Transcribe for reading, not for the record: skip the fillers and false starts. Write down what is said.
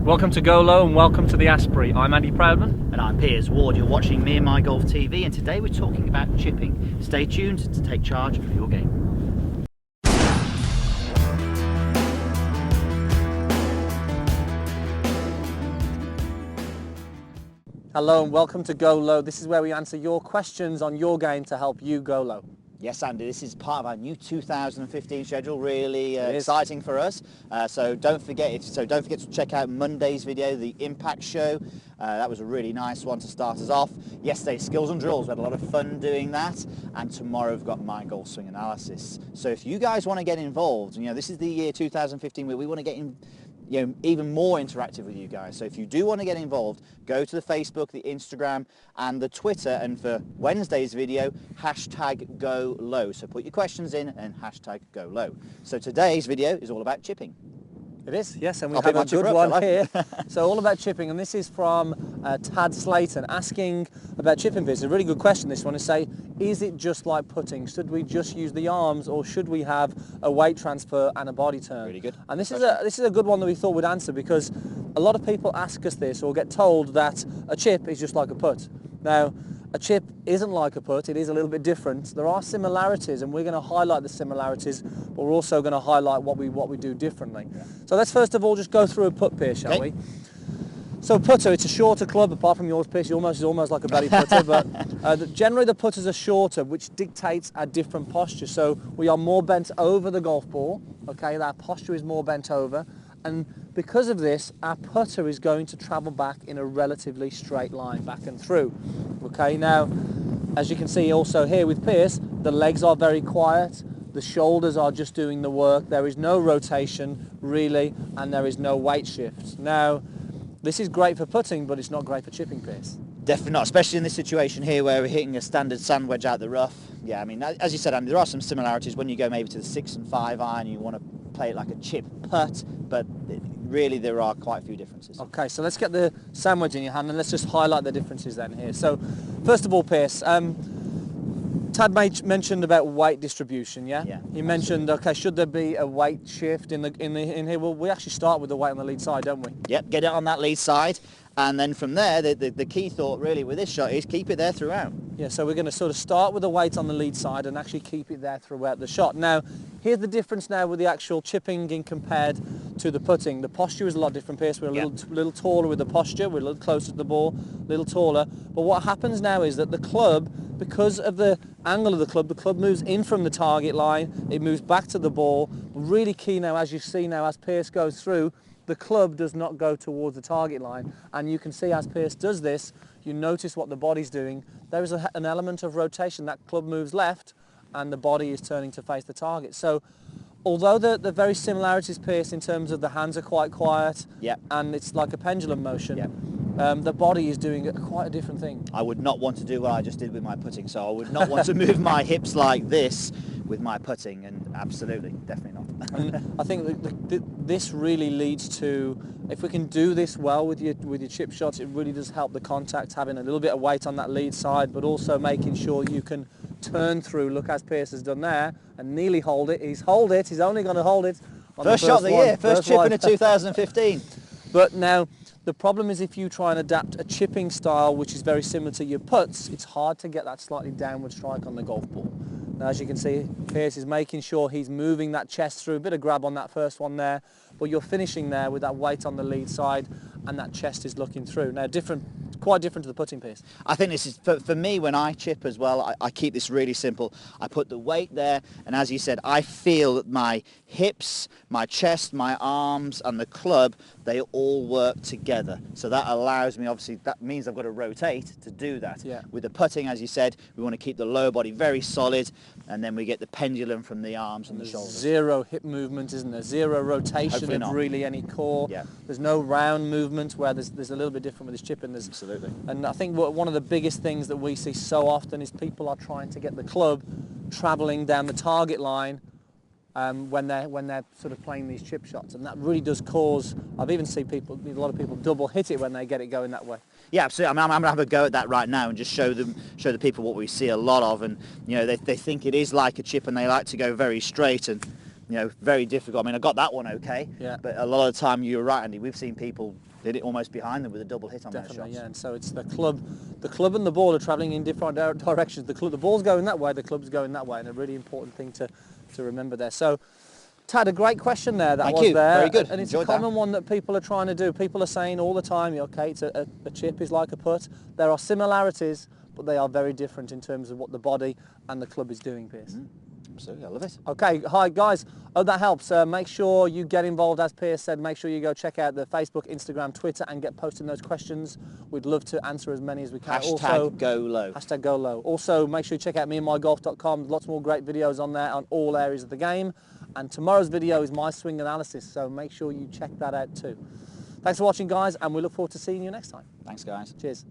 Welcome to Go Low and welcome to the Asprey. I'm Andy Proudman. And I'm Piers Ward. You're watching Me and My Golf TV, and today we're talking about chipping. Stay tuned to take charge of your game. Hello and welcome to Go Low. This is where we answer your questions on your game to help you go low. Yes, Andy, this is part of our new 2015 schedule, really exciting for us. So don't forget to check out Monday's video, the Impact Show. That was a really nice one to start us off. Yesterday's Skills and Drills, we had a lot of fun doing that. And tomorrow we've got My Golf Swing Analysis. So if you guys want to get involved, this is the year 2015 where we want to get even more interactive with you guys. So if you do want to get involved, go to the Facebook, the Instagram and the Twitter, and for Wednesday's video, hashtag Go Low. So put your questions in and hashtag Go Low. So today's video is all about chipping. It is, yes, and we have a good one here. So all about chipping, and this is from Tad Slayton asking about chipping. It's a really good question, this one, is it just like putting? Should we just use the arms, or should we have a weight transfer and a body turn? Really good. And this is a good one that we thought we'd answer, because a lot of people ask us this or get told that a chip is just like a putt. Now, a chip isn't like a putt, it is a little bit different. There are similarities, and we're going to highlight the similarities, but we're also going to highlight what we do differently. Yeah. So let's first of all just go through a putt, Piers, shall we? So putter, it's a shorter club, apart from yours, Piers, it's almost like a belly putter, but generally the putters are shorter, which dictates a different posture. So we are more bent over the golf ball, okay, our posture is more bent over, and because of this, our putter is going to travel back in a relatively straight line, back and through. Okay, now, as you can see also here with Piers, the legs are very quiet, the shoulders are just doing the work, there is no rotation really, and there is no weight shift. Now, this is great for putting, but it's not great for chipping, Piers. Definitely not, especially in this situation here where we're hitting a standard sand wedge out the rough. Yeah, I mean, as you said, Andy, there are some similarities when you go maybe to the 6 and 5 iron, you want to play it like a chip putt, but really there are quite a few differences. Okay, so let's get the sand wedge in your hand and let's just highlight the differences then here. So, first of all, Piers, Tad mentioned about weight distribution, yeah? Yeah. He mentioned, okay, should there be a weight shift in here? Well, we actually start with the weight on the lead side, don't we? Yep, get it on that lead side, and then from there, the key thought really with this shot is keep it there throughout. Yeah, so we're going to sort of start with the weight on the lead side and actually keep it there throughout the shot. Now, here's the difference now with the actual chipping in compared to the putting. The posture is a lot different, Piers. We're a little taller with the posture, we're a little closer to the ball, a little taller. But what happens now is that the club, because of the angle of the club moves in from the target line, it moves back to the ball. Really key now, as you see now, as Piers goes through, the club does not go towards the target line. And you can see as Piers does this, you notice what the body's doing. There is an element of rotation. That club moves left and the body is turning to face the target. So although the very similarities, Piers, in terms of the hands are quite quiet, and it's like a pendulum motion, the body is doing quite a different thing. I would not want to do what I just did with my putting, so I would not want to move my hips like this with my putting, and absolutely, definitely not. And I think this really leads to, if we can do this well with your chip shots, it really does help the contact, having a little bit of weight on that lead side, but also making sure you can turn through, look as Piers has done there, and nearly hold it. He's only going to hold it. On first shot of the year, first chip in a 2015. But now, the problem is if you try and adapt a chipping style which is very similar to your putts, it's hard to get that slightly downward strike on the golf ball. Now, as you can see, Piers is making sure he's moving that chest through, a bit of grab on that first one there, but you're finishing there with that weight on the lead side and that chest is looking through. Now, quite different to the putting, Piers. I think this is, for me, when I chip as well, I keep this really simple. I put the weight there, and as you said, I feel that my hips, my chest, my arms, and the club, they all work together. So that allows me, obviously, that means I've got to rotate to do that. Yeah. With the putting, as you said, we want to keep the lower body very solid, and then we get the pendulum from the arms and the shoulders. Zero hip movement, isn't there? Zero rotation of really any core. Yeah. There's no round movement, where there's a little bit different with this chipping. Absolutely. And I think one of the biggest things that we see so often is people are trying to get the club travelling down the target line when they're sort of playing these chip shots, and that really does cause. I've even seen a lot of people double hit it when they get it going that way. Yeah, absolutely. I'm going to have a go at that right now and just show the people what we see a lot of, and they think it is like a chip and they like to go very straight, and you know, very difficult. I mean, I got that one okay, Yeah. but a lot of the time, you're right, Andy, we've seen people did it almost behind them with a double hit on Definitely, those shots. yeah. And so it's the club and the ball are travelling in different directions. The ball's going that way, the club's going that way, and a really important thing to remember there. So, Tad, a great question there. Thank you. There. Very good. And it's Enjoyed a common that. one that people are trying to do. People are saying all the time, okay, it's a chip is like a putt. There are similarities, but they are very different in terms of what the body and the club is doing, Piers. Absolutely, I love it. Okay, hi guys. Hope that helps. Make sure you get involved, as Piers said. Make sure you go check out the Facebook, Instagram, Twitter, and get posting those questions. We'd love to answer as many as we can. Hashtag go low. Hashtag go low. Also, make sure you check out meandmygolf.com. Lots more great videos on there on all areas of the game. And tomorrow's video is my swing analysis, so make sure you check that out too. Thanks for watching, guys, and we look forward to seeing you next time. Thanks, guys. Cheers.